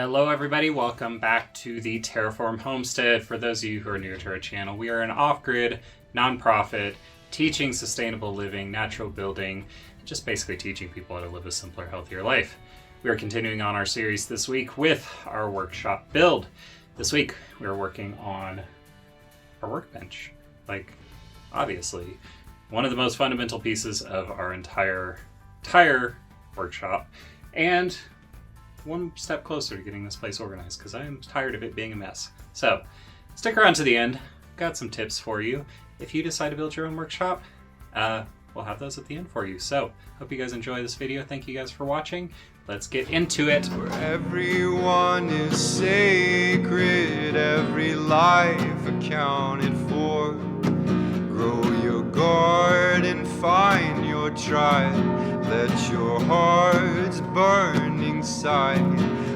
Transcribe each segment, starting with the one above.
Hello everybody, welcome back to the Terraform Homestead. For those of you who are new to our channel, we are an off-grid, non-profit, teaching sustainable living, natural building, just basically teaching people how to live a simpler, healthier life. We are continuing on our series this week with our workshop build. This week we are working on our workbench. Like, obviously, one of the most fundamental pieces of our entire workshop, and one step closer to getting this place organized because I am tired of it being a mess. So stick around to the end. Got some tips for you. If you decide to build your own workshop, we'll have those at the end for you. So hope you guys enjoy this video. Thank you guys for watching. Let's get into it. Where everyone is sacred, every life accounted for. Grow your garden, find your tribe. Let your hearts burn inside.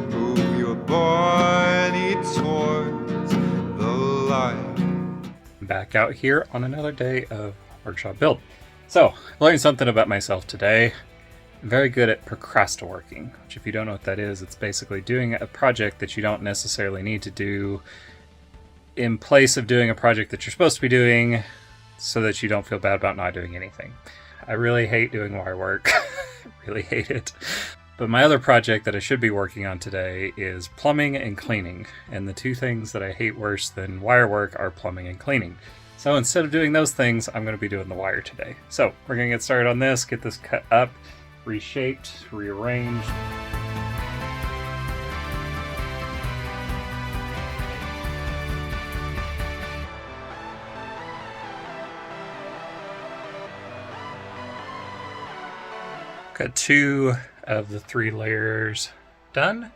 Move your body towards the light. Back out here on another day of workshop build. So, learned something about myself today. I'm very good at procrastinating, which if you don't know what that is, it's basically doing a project that you don't necessarily need to do in place of doing a project that you're supposed to be doing so that you don't feel bad about not doing anything. I really hate doing wire work. Really hate it. But my other project that I should be working on today is plumbing and cleaning. And the two things that I hate worse than wire work are plumbing and cleaning. So instead of doing those things, I'm going to be doing the wire today. So we're going to get started on this, get this cut up, reshaped, rearranged. Got 2 of the 3 layers done.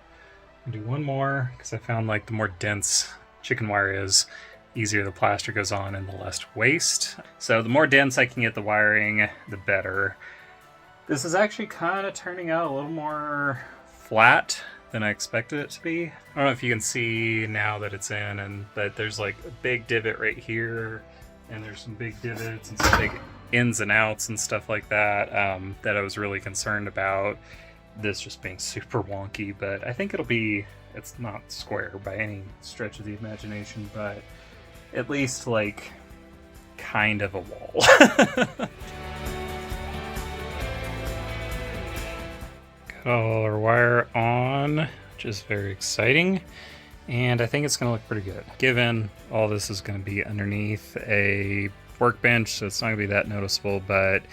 I'll do one more because I found like the more dense chicken wire is, easier the plaster goes on and the less waste. So the more dense I can get the wiring, the better. This is actually kind of turning out a little more flat than I expected it to be. I don't know if you can see now that it's in, and that there's like a big divot right here, and there's some big divots and some big ins and outs and stuff like that that I was really concerned about this just being super wonky. But I think it's not square by any stretch of the imagination, but at least like kind of a wall. Got all our wire on, which is very exciting, and I think it's going to look pretty good given all this is going to be underneath a workbench, so it's not going to be that noticeable, but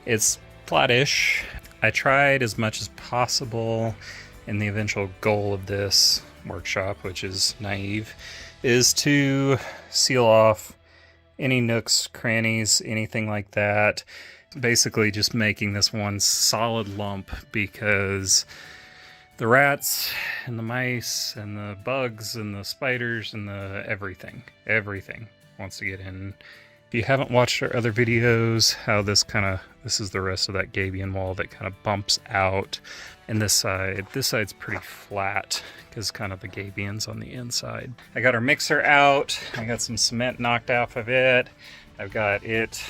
it's flattish. I tried as much as possible, and the eventual goal of this workshop, which is naive, is to seal off any nooks, crannies, anything like that. Basically just making this one solid lump, because the rats and the mice and the bugs and the spiders and the everything wants to get in. If you haven't watched our other videos, how this is the rest of that gabion wall that kind of bumps out. And this side's pretty flat because kind of the gabion's on the inside. I got our mixer out. I got some cement knocked off of it. I've got it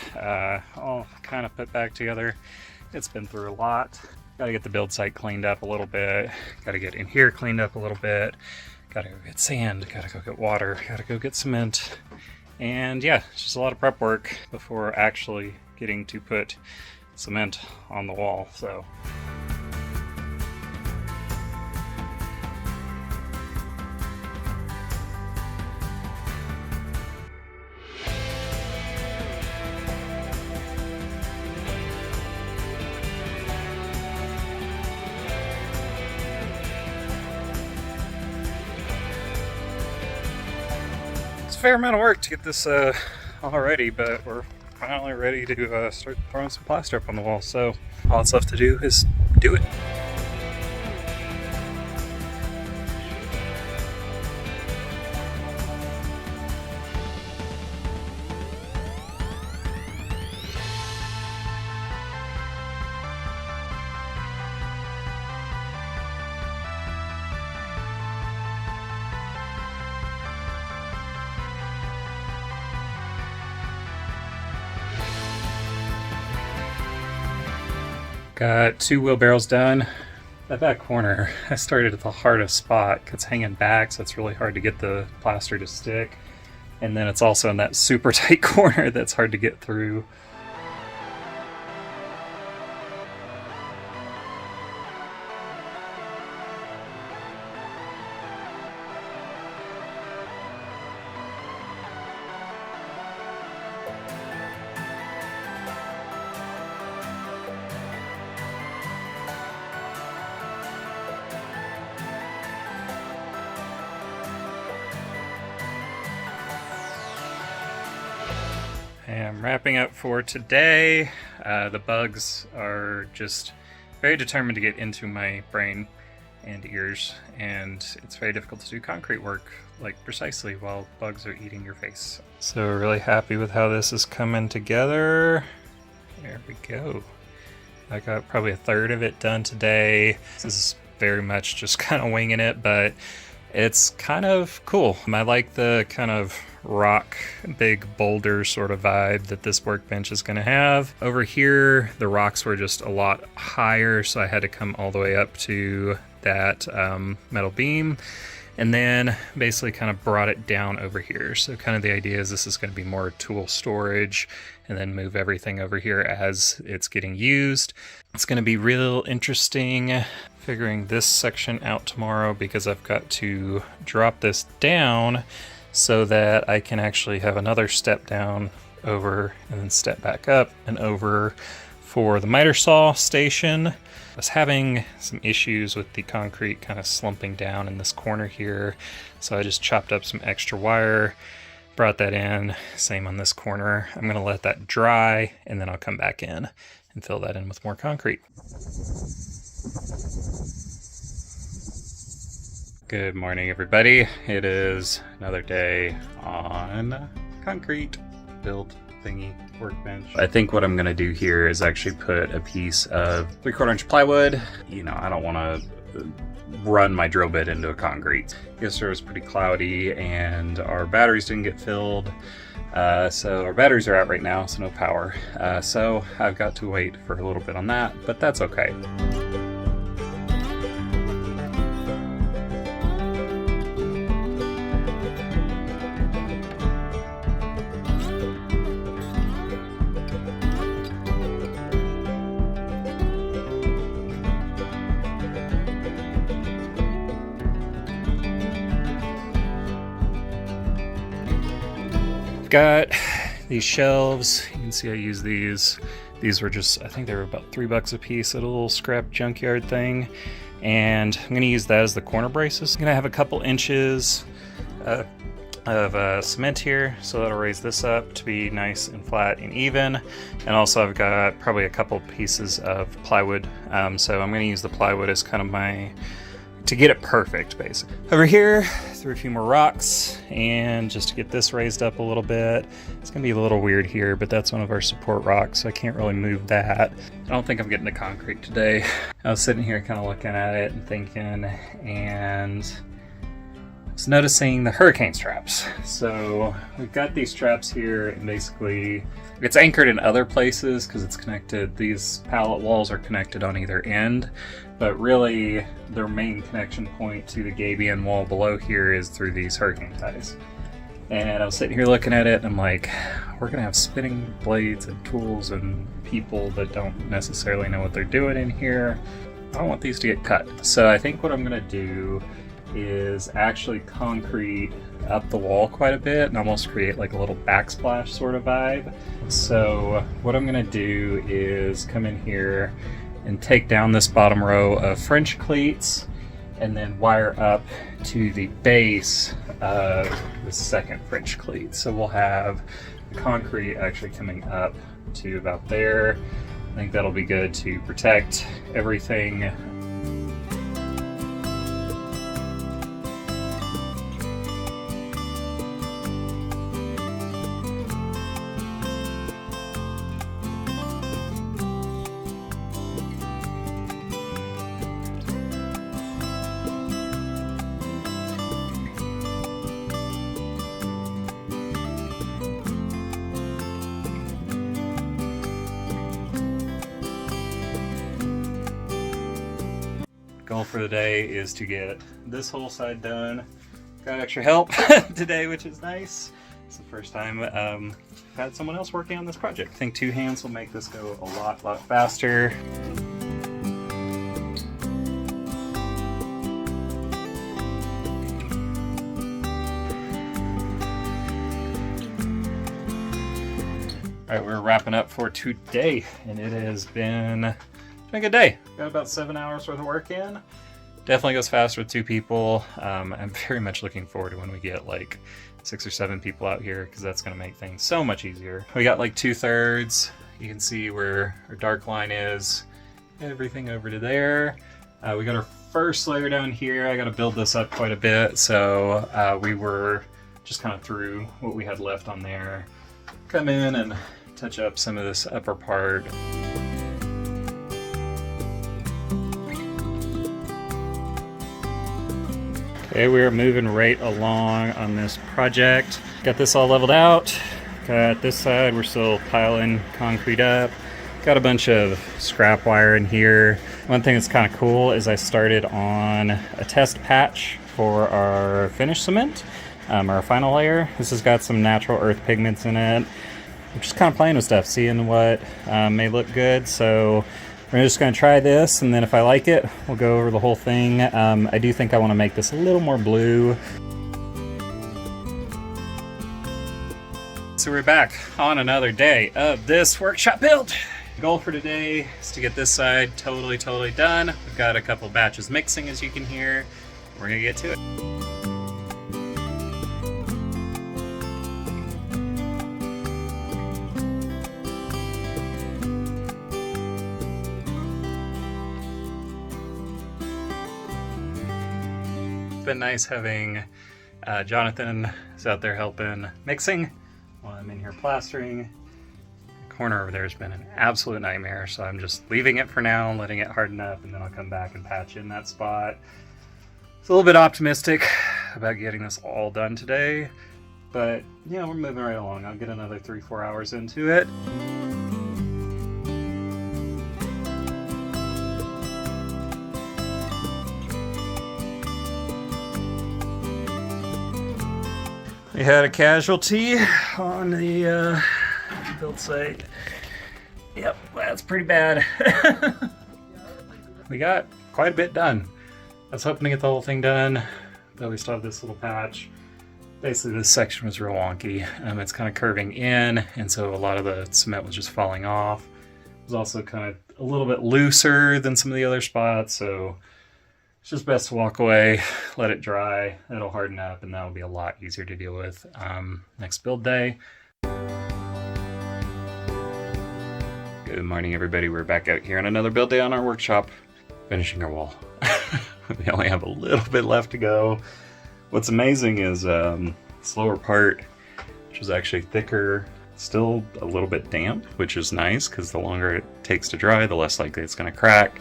all kind of put back together. It's been through a lot. Got to get the build site cleaned up a little bit. Got to get in here cleaned up a little bit. Got to go get sand. Got to go get water. Got to go get cement. And yeah, it's just a lot of prep work before actually getting to put cement on the wall. So a fair amount of work to get this all ready, but we're finally ready to start throwing some plaster up on the wall. So all that's left to do is do it. Got 2 wheelbarrows done. That back corner, I started at the hardest spot. It's hanging back, so it's really hard to get the plaster to stick. And then it's also in that super tight corner that's hard to get through. I'm wrapping up for today. The bugs are just very determined to get into my brain and ears, and it's very difficult to do concrete work like precisely while bugs are eating your face. So really happy with how this is coming together. There we go. I got probably a third of it done today. This is very much just kind of winging it, but it's kind of cool. I like the kind of rock, big boulder sort of vibe that this workbench is going to have. Over here, the rocks were just a lot higher, so I had to come all the way up to that metal beam, and then basically kind of brought it down over here. So kind of the idea is this is going to be more tool storage, and then move everything over here as it's getting used. It's going to be real interesting figuring this section out tomorrow, because I've got to drop this down so that I can actually have another step down over and then step back up and over for the miter saw station. I was having some issues with the concrete kind of slumping down in this corner here, so I just chopped up some extra wire, brought that in, same on this corner. I'm gonna let that dry and then I'll come back in and fill that in with more concrete. Good morning, everybody. It is another day on concrete build thingy workbench. I think what I'm gonna do here is actually put a piece of 3/4 inch plywood. You know, I don't wanna run my drill bit into a concrete. Yesterday was pretty cloudy and our batteries didn't get filled. So our batteries are out right now, so no power. So I've got to wait for a little bit on that, but that's okay. Got these shelves. You can see I use these. These were just, I think they were about $3 a piece at a little scrap junkyard thing. And I'm gonna use that as the corner braces. I'm gonna have a couple inches of cement here, so that'll raise this up to be nice and flat and even. And also I've got probably a couple pieces of plywood. So I'm gonna use the plywood as kind of to get it perfect, basically. Over here, threw a few more rocks, and just to get this raised up a little bit. It's gonna be a little weird here, but that's one of our support rocks, so I can't really move that. I don't think I'm getting to concrete today. I was sitting here kind of looking at it and thinking, and I was noticing the hurricane straps. So we've got these straps here, and basically it's anchored in other places because it's connected. These pallet walls are connected on either end, but really their main connection point to the gabion wall below here is through these hurricane ties. And I was sitting here looking at it and I'm like, we're gonna have spinning blades and tools and people that don't necessarily know what they're doing in here. I don't want these to get cut. So I think what I'm gonna do is actually concrete up the wall quite a bit and almost create like a little backsplash sort of vibe. So what I'm gonna do is come in here and take down this bottom row of French cleats and then wire up to the base of the second French cleat. So we'll have the concrete actually coming up to about there. I think that'll be good to protect everything. Goal for the day is to get this whole side done. Got extra help today, which is nice. It's the first time I've had someone else working on this project. I think 2 hands will make this go a lot faster. All right, we're wrapping up for today, and it has been a good day. Got about 7 hours worth of work in. Definitely goes faster with 2 people. I'm very much looking forward to when we get like 6 or 7 people out here, because that's going to make things so much easier. We got like 2/3. You can see where our dark line is. Everything over to there. We got our first layer down here. I got to build this up quite a bit, so we were just kind of through what we had left on there. Come in and touch up some of this upper part. Okay, we're moving right along on this project. Got this all leveled out. Got this side, we're still piling concrete up. Got a bunch of scrap wire in here. One thing that's kind of cool is I started on a test patch for our finished cement, our final layer. This has got some natural earth pigments in it. I'm just kind of playing with stuff, seeing what may look good. So we're just going to try this, and then if I like it, we'll go over the whole thing. I do think I want to make this a little more blue. So we're back on another day of this workshop build. The goal for today is to get this side totally done. We've got a couple batches mixing, as you can hear. We're going to get to it. Been nice having Jonathan is out there helping mixing while I'm in here plastering. The corner over there has been an absolute nightmare, so I'm just leaving it for now and letting it harden up, and then I'll come back and patch in that spot. It's a little bit optimistic about getting this all done today, but you know, we're moving right along. I'll get another 3-4 hours into it. We had a casualty on the build site. Yep, that's pretty bad. We got quite a bit done. I was hoping to get the whole thing done, but we still have this little patch. Basically, this section was real wonky. It's kind of curving in, and so a lot of the cement was just falling off. It was also kind of a little bit looser than some of the other spots, so it's just best to walk away, let it dry. It'll harden up, and that'll be a lot easier to deal with next build day. Good morning, everybody. We're back out here on another build day on our workshop, finishing our wall. We only have a little bit left to go. What's amazing is this lower part, which is actually thicker, still a little bit damp, which is nice because the longer it takes to dry, the less likely it's going to crack.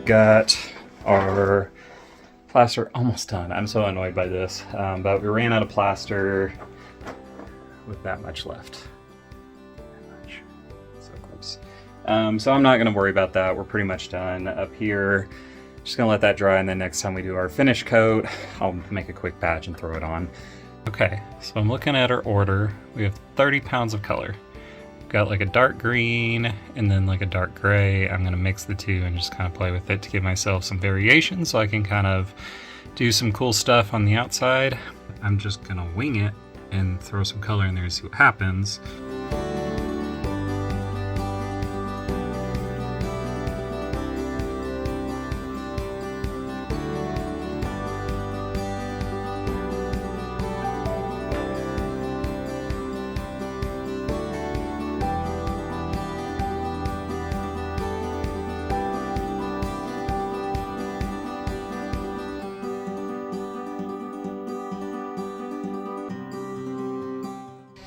Got our plaster almost done. I'm so annoyed by this, but we ran out of plaster with that much left. That much. So close. So I'm not going to worry about that. We're pretty much done up here. Just going to let that dry, and then next time we do our finish coat, I'll make a quick batch and throw it on. Okay, so I'm looking at our order. We have 30 pounds of color. Got like a dark green and then like a dark gray. I'm gonna mix the two and just kind of play with it to give myself some variation so I can kind of do some cool stuff on the outside. I'm just gonna wing it and throw some color in there to see what happens.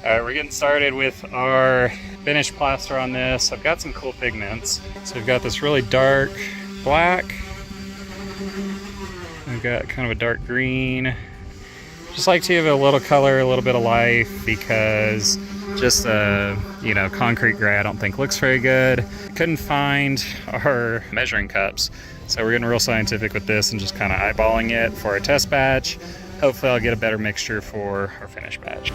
Alright, we're getting started with our finished plaster on this. I've got some cool pigments. So we've got this really dark black. We've got kind of a dark green. Just like to give it a little color, a little bit of life, because Just you know, concrete gray I don't think looks very good. Couldn't find our measuring cups, so we're getting real scientific with this and just kind of eyeballing it for our test batch. Hopefully I'll get a better mixture for our finished batch.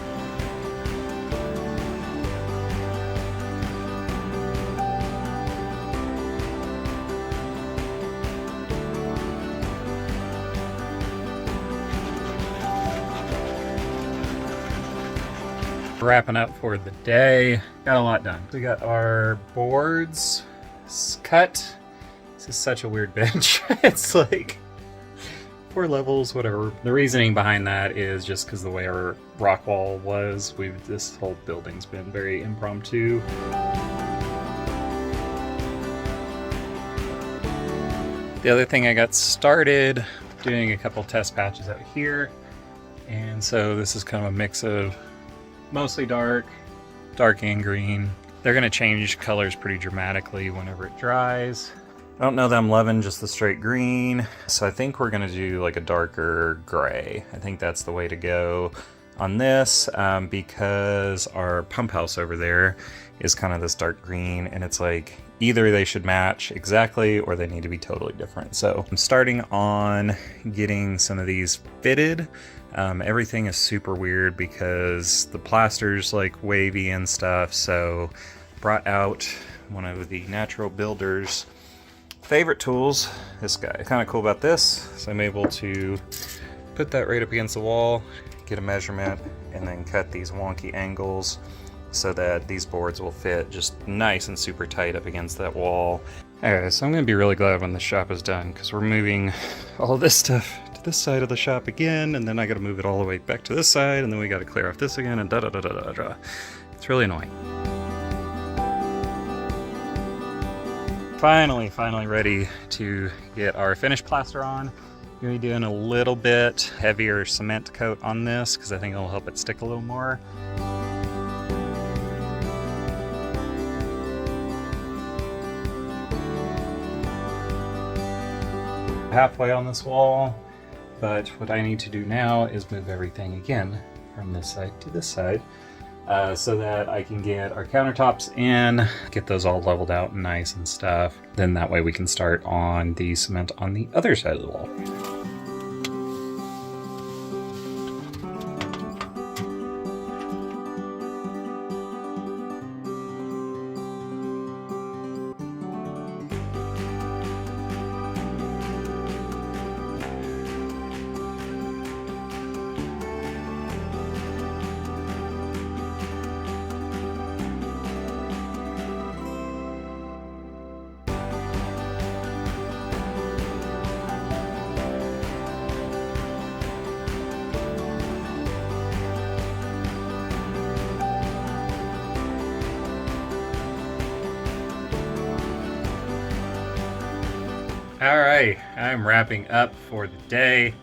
Wrapping up for the day. Got a lot done. We got our boards cut. This is such a weird bench. It's like 4 levels, whatever. The reasoning behind that is just because the way our rock wall was. This whole building's been very impromptu. The other thing, I got started doing a couple test patches out here, and so this is kind of a mix of mostly dark and green. They're gonna change colors pretty dramatically whenever it dries. I don't know that I'm loving just the straight green, so I think we're gonna do like a darker gray. I think that's the way to go on this, because our pump house over there is kind of this dark green, and it's like either they should match exactly or they need to be totally different. So I'm starting on getting some of these fitted. Everything is super weird because the plaster's like wavy and stuff, so brought out one of the Natural Builders favorite tools, this guy. Kind of cool about this, so I'm able to put that right up against the wall, get a measurement, and then cut these wonky angles so that these boards will fit just nice and super tight up against that wall. Alright, so I'm going to be really glad when the shop is done, because we're moving all of this stuff to this side of the shop again, and then I got to move it all the way back to this side, and then we got to clear off this again, and da-da-da-da-da-da. It's really annoying. Finally ready to get our finished plaster on. I'm going to be doing a little bit heavier cement coat on this, because I think it'll help it stick a little more. Halfway on this wall, but what I need to do now is move everything again from this side to this side, so that I can get our countertops in, get those all leveled out and nice and stuff. Then that way we can start on the cement on the other side of the wall. Alright, I'm wrapping up for the day.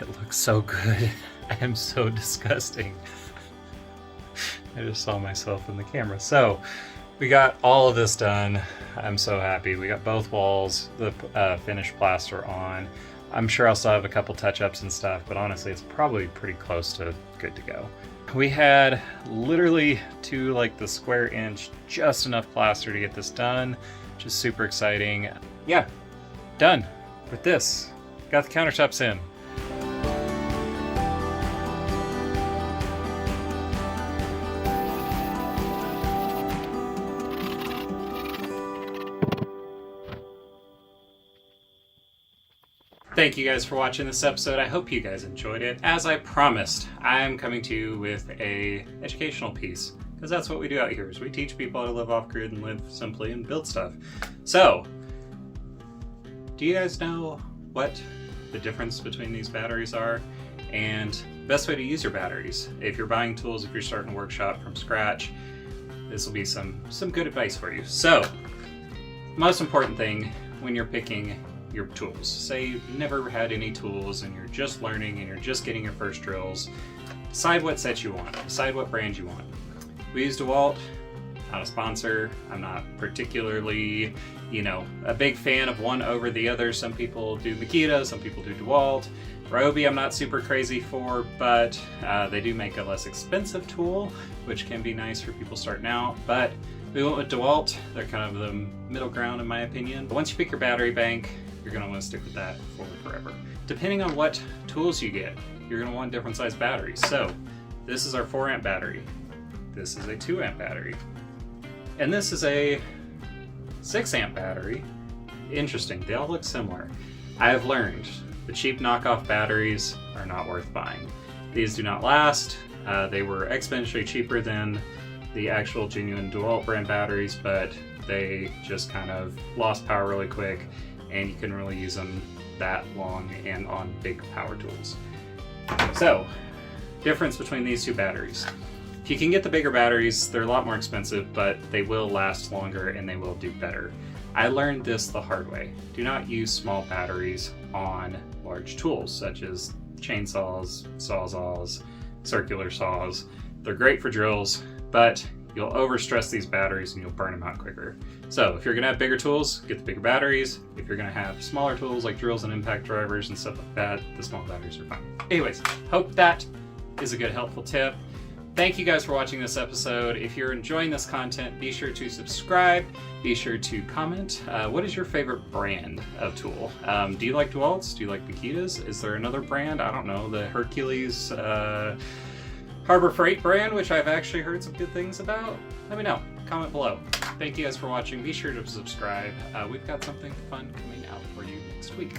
It looks so good. I am so disgusting. I just saw myself in the camera. So, we got all of this done. I'm so happy. We got both walls, the finished plaster on. I'm sure I'll still have a couple touch-ups and stuff, but honestly, it's probably pretty close to good to go. We had literally to like the square inch, just enough plaster to get this done, which is super exciting. Yeah. Done with this. Got the countertops in. Thank you guys for watching this episode. I hope you guys enjoyed it. As I promised, I'm coming to you with a educational piece, because that's what we do out here, is we teach people how to live off-grid and live simply and build stuff. So, do you guys know what the difference between these batteries are? And best way to use your batteries. If you're buying tools, if you're starting a workshop from scratch, this will be some good advice for you. So, most important thing when you're picking your tools. Say you've never had any tools and you're just learning and you're just getting your first drills. Decide what set you want. Decide what brand you want. We use DeWalt. Not a sponsor. I'm not particularly, a big fan of one over the other. Some people do Makita, some people do DeWalt. Ryobi I'm not super crazy for, but they do make a less expensive tool, which can be nice for people starting out. But we went with DeWalt. They're kind of the middle ground in my opinion. But once you pick your battery bank, you're going to want to stick with that for forever. Depending on what tools you get, you're going to want different size batteries. So this is our 4 amp battery. This is a 2 amp battery. And this is a 6 amp battery. Interesting, they all look similar. I have learned the cheap knockoff batteries are not worth buying. These do not last. They were exponentially cheaper than the actual genuine DeWalt brand batteries, but they just kind of lost power really quick, and you couldn't really use them that long and on big power tools. So, difference between these two batteries. If you can get the bigger batteries, they're a lot more expensive, but they will last longer and they will do better. I learned this the hard way. Do not use small batteries on large tools, such as chainsaws, sawzalls, circular saws. They're great for drills, but you'll overstress these batteries and you'll burn them out quicker. So if you're gonna have bigger tools, get the bigger batteries. If you're gonna have smaller tools like drills and impact drivers and stuff like that, the small batteries are fine. Anyways, hope that is a good helpful tip. Thank you guys for watching this episode. If you're enjoying this content, be sure to subscribe, be sure to comment. What is your favorite brand of tool? Do you like DeWalt's? Do you like Makita's? Is there another brand? I don't know, the Hercules Harbor Freight brand, which I've actually heard some good things about. Let me know, comment below. Thank you guys for watching. Be sure to subscribe. We've got something fun coming out for you next week.